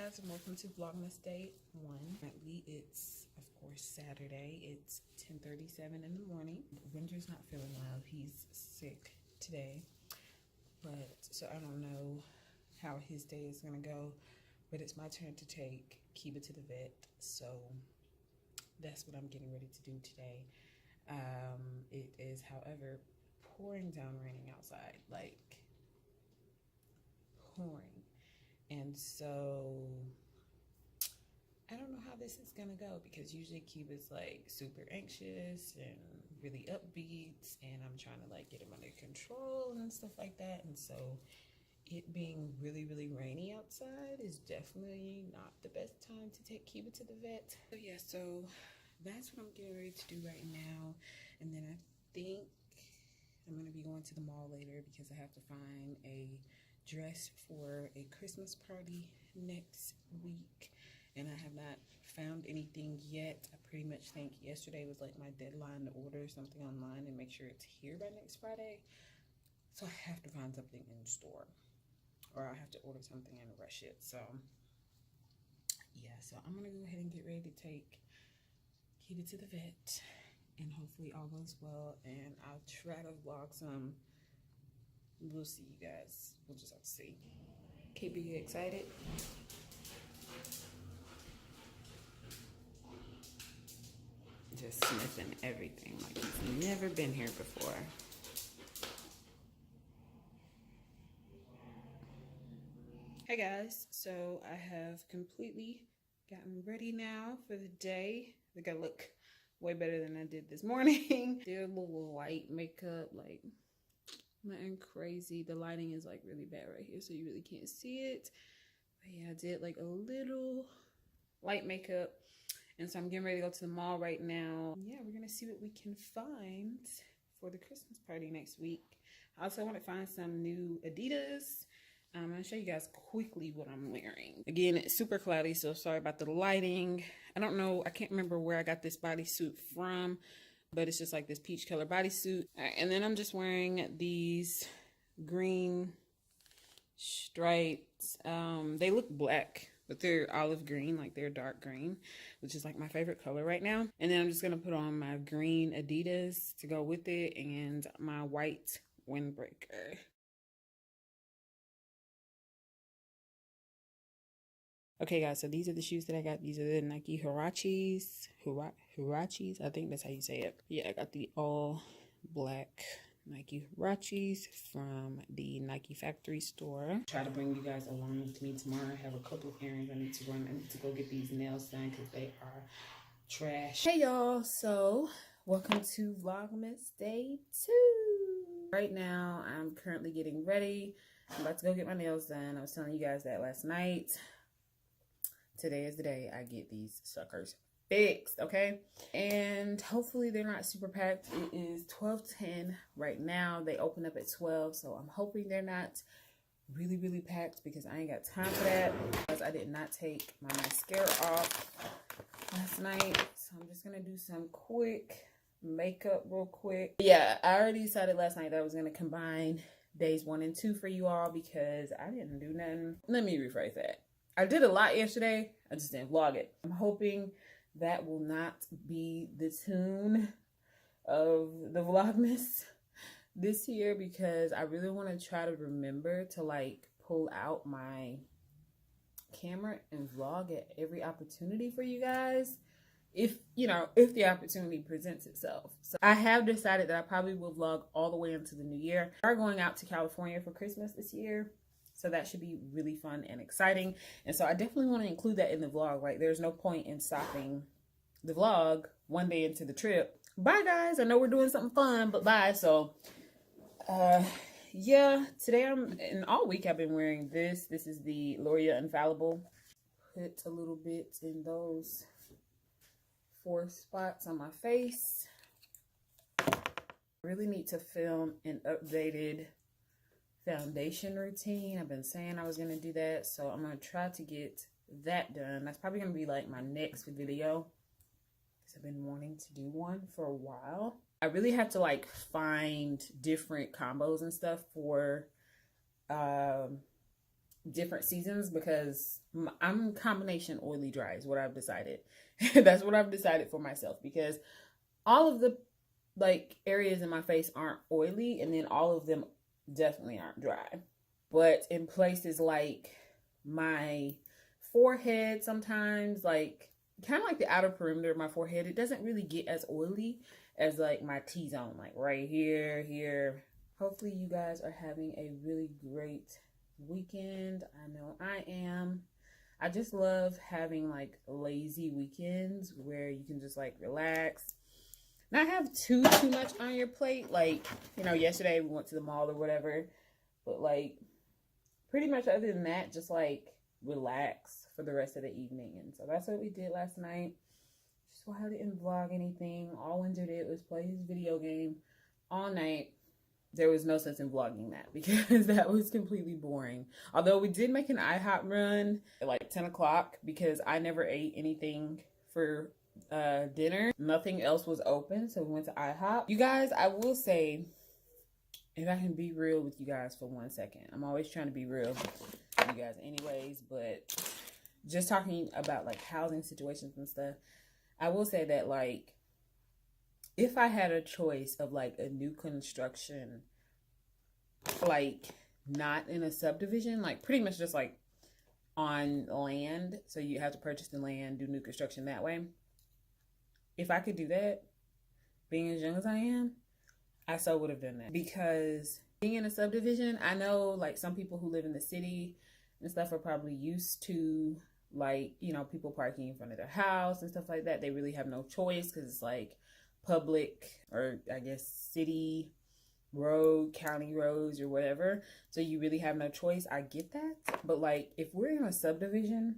guys, and welcome to Vlogmas Day 1. Currently, it's, of course, Saturday. It's 10:37 in the morning. Winter's not feeling well. He's sick today. So I don't know how his day is going to go. But it's my turn to take Kiba to the vet. So that's what I'm getting ready to do today. It is, however, pouring down raining outside. Like, pouring. And so I don't know how this is gonna go, because usually Kiba's like super anxious and really upbeat, and I'm trying to like get him under control and stuff like that. And so it being really, really rainy outside is definitely not the best time to take Kiba to the vet. So yeah, so that's what I'm getting ready to do right now. And then I think I'm gonna be going to the mall later because I have to find a dress for a Christmas party next week, and I have not found anything yet. I pretty much think yesterday was like my deadline to order something online and make sure it's here by next Friday. So I have to find something in store, or I have to order something and rush it. So yeah, so I'm gonna go ahead and get ready to take Kiba to the vet, and hopefully all goes well, and I'll try to vlog some. We'll see, you guys. We'll just have to see. Keep you excited. Just sniffing everything like he's never been here before. Hey guys, so I have completely gotten ready now for the day. I think I look way better than I did this morning. Did a little light makeup, like nothing crazy. The lighting is like really bad right here, so you really can't see it. But yeah, I did like a little light makeup, and so I'm getting ready to go to the mall right now. Yeah, we're gonna see what we can find for the Christmas party next week. I also want to find some new Adidas. I'm gonna show you guys quickly what I'm wearing. Again, it's super cloudy, so sorry about the lighting. I don't know, I can't remember where I got this bodysuit from, but it's just like this peach color bodysuit. All right, and then I'm just wearing these green stripes. They look black, but they're olive green, like they're dark green, which is like my favorite color right now. And then I'm just gonna put on my green Adidas to go with it, and my white windbreaker. Okay guys, so these are the shoes that I got. These are the Nike Huaraches. Huaraches, I think that's how you say it. Yeah, I got the all black Nike Huaraches from the Nike factory store. Try to bring you guys along with me tomorrow. I have a couple of errands I need to run. I need to go get these nails done because they are trash. Hey y'all, so welcome to Vlogmas Day 2. Right now, I'm currently getting ready. I'm about to go get my nails done. I was telling you guys that last night. Today is the day I get these suckers fixed, okay? And hopefully they're not super packed. It is 12:10 right now. They open up at 12, so I'm hoping they're not really, really packed because I ain't got time for that. Because I did not take my mascara off last night. So I'm just gonna do some quick makeup real quick. Yeah, I already decided last night that I was gonna combine days 1 and 2 for you all because I didn't do nothing. Let me rephrase that. I did a lot yesterday. I just didn't vlog it. I'm hoping that will not be the tune of the Vlogmas this year, because I really want to try to remember to like pull out my camera and vlog at every opportunity for you guys. If the opportunity presents itself. So I have decided that I probably will vlog all the way into the new year. We are going out to California for Christmas this year. So that should be really fun and exciting. And so I definitely want to include that in the vlog. Like, there's no point in stopping the vlog one day into the trip. Bye, guys. I know we're doing something fun, but bye. So, yeah, today and all week I've been wearing this. This is the L'Oreal Infallible. Put a little bit in those 4 spots on my face. I really need to film an updated foundation routine. I've been saying I was going to do that, so I'm going to try to get that done. That's probably going to be like my next video, because I've been wanting to do one for a while. I really have to like find different combos and stuff for different seasons because I'm combination oily dry is what I've decided. That's what I've decided for myself, because all of the like areas in my face aren't oily, and then all of them definitely aren't dry. But in places like my forehead, sometimes like kind of like the outer perimeter of my forehead, it doesn't really get as oily as like my T-zone, like right here. Hopefully you guys are having a really great weekend. I know I am. I just love having like lazy weekends where you can just like relax, not have too much on your plate. Like, you know, yesterday we went to the mall or whatever, but like pretty much other than that, just like relax for the rest of the evening. And so that's what we did last night. Just I didn't vlog anything. All Winter did was play his video game all night. There was no sense in vlogging that because that was completely boring. Although we did make an IHOP run at like 10 o'clock because I never ate anything for dinner. Nothing else was open, so we went to IHOP. You guys, I will say, if I can be real with you guys for 1 second. I'm always trying to be real with you guys anyways, but just talking about like housing situations and stuff, I will say that like if I had a choice of like a new construction, like not in a subdivision, like pretty much just like on land, so you have to purchase the land, do new construction that way. If I could do that, being as young as I am, I so would have done that. Because being in a subdivision, I know like some people who live in the city and stuff are probably used to like, you know, people parking in front of their house and stuff like that. They really have no choice because it's like public, or I guess city road, county roads or whatever. So you really have no choice. I get that. But like if we're in a subdivision,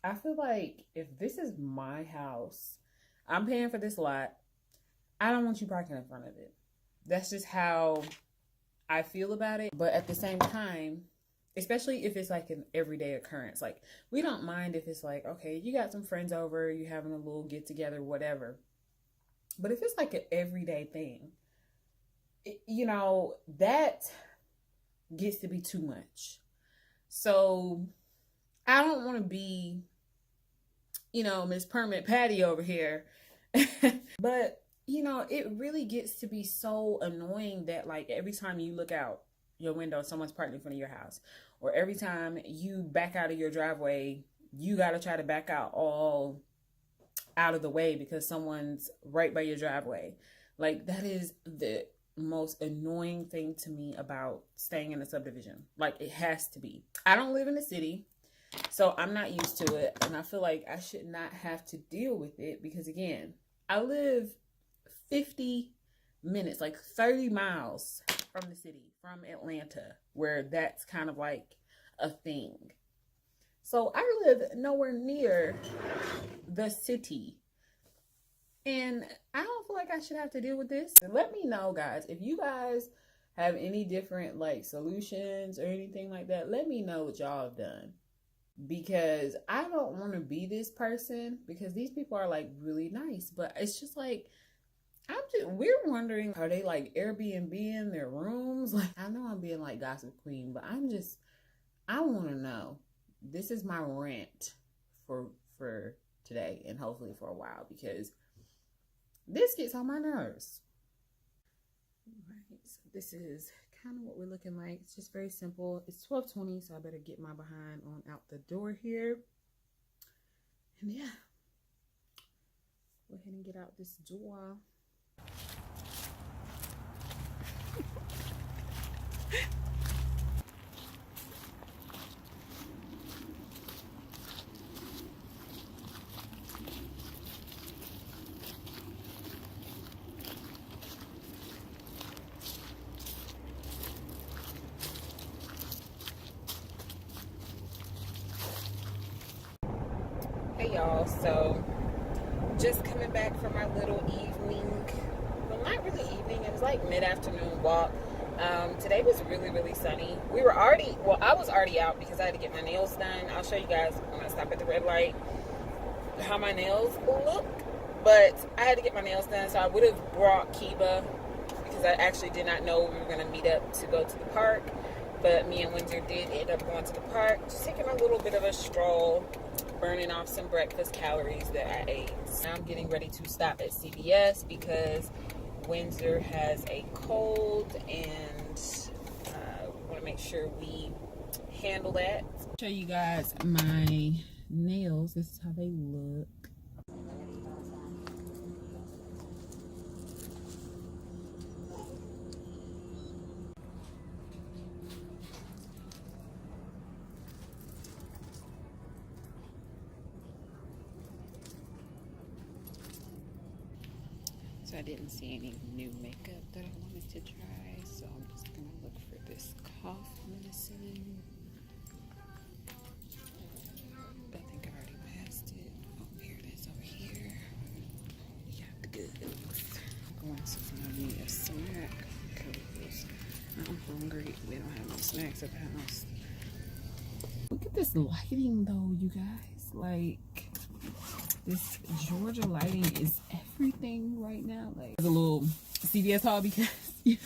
I feel like if this is my house, I'm paying for this lot, I don't want you parking in front of it. That's just how I feel about it. But at the same time, especially if it's like an everyday occurrence, like we don't mind if it's like, okay, you got some friends over, you're having a little get together, whatever. But if it's like an everyday thing, you know, that gets to be too much. So I don't want to be, you know, Miss Permanent Patty over here. But, you know, it really gets to be so annoying that like every time you look out your window, someone's parked in front of your house. Or every time you back out of your driveway, you got to try to back out all out of the way because someone's right by your driveway. Like that is the most annoying thing to me about staying in a subdivision. Like it has to be. I don't live in the city, so I'm not used to it, and I feel like I should not have to deal with it because again, I live 50 minutes, like 30 miles from the city, from Atlanta, where that's kind of like a thing. So I live nowhere near the city. And I don't feel like I should have to deal with this. And let me know, guys, if you guys have any different like solutions or anything like that, let me know what y'all have done. Because I don't want to be this person, because these people are like really nice. But it's just like, we're wondering, are they like Airbnb in their rooms? Like, I know I'm being like gossip queen, but I want to know. This is my rant for today and hopefully for a while, because this gets on my nerves. Alright, so this is kind of what we're looking like. It's just very simple. It's 12:20, so I better get my behind on out the door here. And yeah, go ahead and get out this door. Hey y'all, so just coming back from our little evening, well not really evening, it was like mid-afternoon walk. Today was really sunny. I was already out because I had to get my nails done. I'll show you guys when I stop at the red light how my nails look, but I had to get my nails done, so I would have brought Kiba because I actually did not know we were going to meet up to go to the park. But me and Windsor did end up going to the park, just taking a little bit of a stroll, burning off some breakfast calories that I ate. Now I'm getting ready to stop at CVS because Windsor has a cold, and want to make sure we handle that. Show you guys my nails. This is how they look. So I didn't see any new makeup that I wanted to try, so I'm just gonna look for this cough medicine. I think I already passed it. Oh, here it is over here. Yeah, the goods. I'm going to find me a snack because I'm hungry. We don't have no snacks at the house. Look at this lighting though, you guys. Like, this Georgia lighting is everything right now. Like, there's a little CVS haul because, you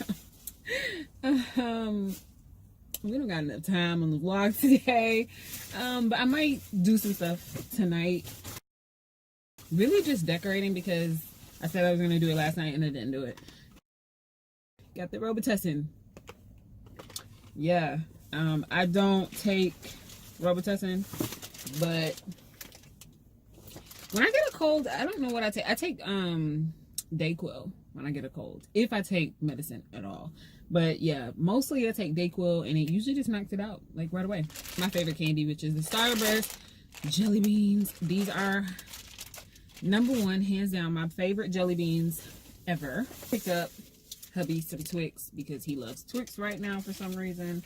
know, we don't got enough time on the vlog today. But I might do some stuff tonight. Really just decorating because I said I was going to do it last night and I didn't do it. Got the Robitussin. Yeah. I don't take Robitussin, but when I get a cold, I don't know what I take. I take Dayquil when I get a cold, if I take medicine at all. But yeah, mostly I take Dayquil, and it usually just knocks it out like right away. My favorite candy, which is the Starburst jelly beans. These are #1, hands down, my favorite jelly beans ever. Picked up hubby some Twix because he loves Twix right now for some reason.